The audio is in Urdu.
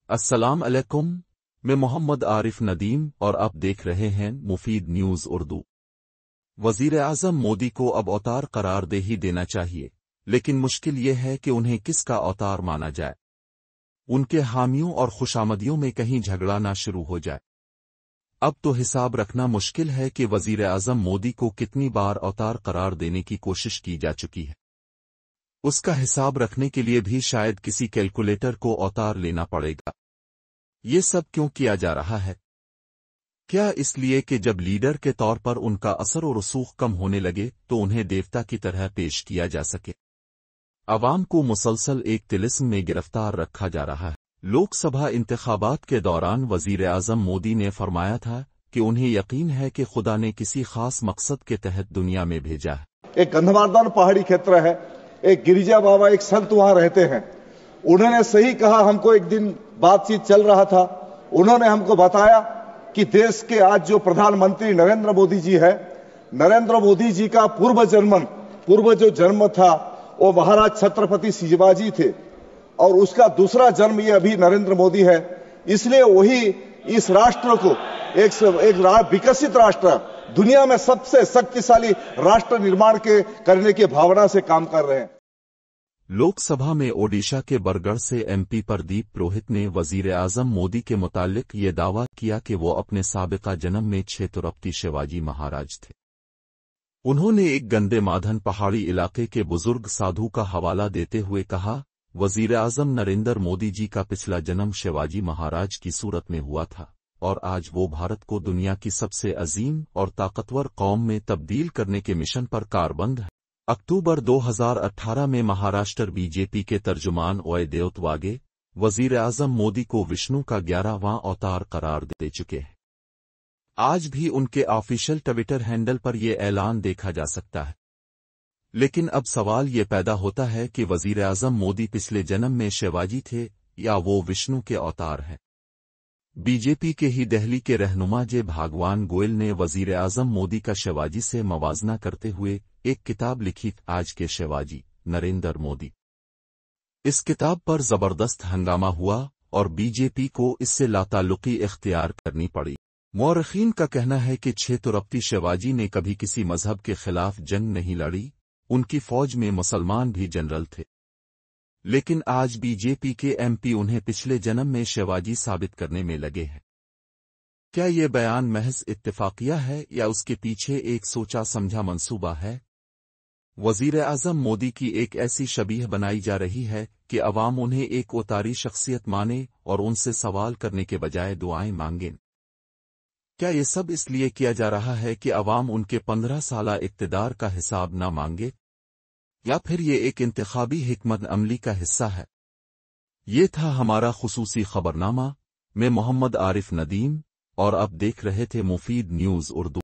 السلام علیکم، میں محمد عارف ندیم اور آپ دیکھ رہے ہیں مفید نیوز اردو۔ وزیر اعظم مودی کو اب اوتار قرار دے ہی دینا چاہیے، لیکن مشکل یہ ہے کہ انہیں کس کا اوتار مانا جائے۔ ان کے حامیوں اور خوشامدیوں میں کہیں جھگڑا نہ شروع ہو جائے۔ اب تو حساب رکھنا مشکل ہے کہ وزیر اعظم مودی کو کتنی بار اوتار قرار دینے کی کوشش کی جا چکی ہے۔ اس کا حساب رکھنے کے لیے بھی شاید کسی کیلکولیٹر کو اوتار لینا پڑے گا۔ یہ سب کیوں کیا جا رہا ہے؟ کیا اس لیے کہ جب لیڈر کے طور پر ان کا اثر و رسوخ کم ہونے لگے تو انہیں دیوتا کی طرح پیش کیا جا سکے؟ عوام کو مسلسل ایک طلسم میں گرفتار رکھا جا رہا ہے۔ لوک سبھا انتخابات کے دوران وزیر اعظم مودی نے فرمایا تھا کہ انہیں یقین ہے کہ خدا نے کسی خاص مقصد کے تحت دنیا میں بھیجا ہے۔ ایک گندھماردان پہاڑی خطہ ہے، ایک گریجا بابا ایک سنت وہاں رہتے ہیں۔ انہوں نے صحیح کہا، ہم کو ایک دن بات چیت چل رہا تھا، انہوں نے ہم کو بتایا کہ دیش کے آج جو پردھان منتری نریندر مودی جی ہے، نریندر مودی جی کا پورو جو جنم تھا وہ مہاراج چھترپتی شیواجی تھے، اور اس کا دوسرا جنم یہ ابھی نریندر مودی ہے۔ اس لیے وہی اس راشٹر کو ایک وکست راشٹر، دنیا میں سب سے شکتیشالی راشٹر نرمان کرنے کی بھاونا سے کام کر رہے ہیں۔ لوک سبھا میں اوڈیشہ کے برگڑھ سے ایم پی پردیپ پروہت نے وزیر اعظم مودی کے متعلق یہ دعویٰ کیا کہ وہ اپنے سابقہ جنم میں چھترپتی شیواجی مہاراج تھے۔ انہوں نے ایک گندے مادھن پہاڑی علاقے کے بزرگ سادھو کا حوالہ دیتے ہوئے کہا، وزیر اعظم نریندر مودی جی کا پچھلا جنم شیواجی مہاراج کی صورت میں ہوا تھا، اور آج وہ بھارت کو دنیا کی سب سے عظیم اور طاقتور قوم میں تبدیل کرنے کے مشن پر کاربند ہے۔ اکتوبر 2018 میں مہاراشٹر بی جے پی کے ترجمان اوے دیوت واگے وزیر اعظم مودی کو وشنو کا 11واں اوتار قرار دے چکے ہیں۔ آج بھی ان کے آفیشل ٹویٹر ہینڈل پر یہ اعلان دیکھا جا سکتا ہے۔ لیکن اب سوال یہ پیدا ہوتا ہے کہ وزیر اعظم مودی پچھلے جنم میں شیواجی تھے یا وہ وشنو کے اوتار ہیں؟ بی جے پی کے ہی دہلی کے رہنما جے بھاگوان گوئل نے وزیر اعظم مودی کا شیواجی سے موازنہ کرتے ہوئے ایک کتاب لکھی، آج کے شیواجی نریندر مودی۔ اس کتاب پر زبردست ہنگامہ ہوا اور بی جے پی کو اس سے لاتعلقی اختیار کرنی پڑی۔ مورخین کا کہنا ہے کہ چھترپتی شیواجی نے کبھی کسی مذہب کے خلاف جنگ نہیں لڑی، ان کی فوج میں مسلمان بھی جنرل تھے، لیکن آج بی جے پی کے ایم پی انہیں پچھلے جنم میں شیواجی ثابت کرنے میں لگے ہیں۔ کیا یہ بیان محض اتفاقیہ ہے یا اس کے پیچھے ایک سوچا سمجھا منصوبہ ہے؟ وزیر اعظم مودی کی ایک ایسی شبیہ بنائی جا رہی ہے کہ عوام انہیں ایک اوتاری شخصیت مانے اور ان سے سوال کرنے کے بجائے دعائیں مانگیں۔ کیا یہ سب اس لیے کیا جا رہا ہے کہ عوام ان کے 15 سالہ اقتدار کا حساب نہ مانگے، یا پھر یہ ایک انتخابی حکمت عملی کا حصہ ہے؟ یہ تھا ہمارا خصوصی خبرنامہ۔ میں محمد عارف ندیم اور آپ دیکھ رہے تھے مفید نیوز اردو۔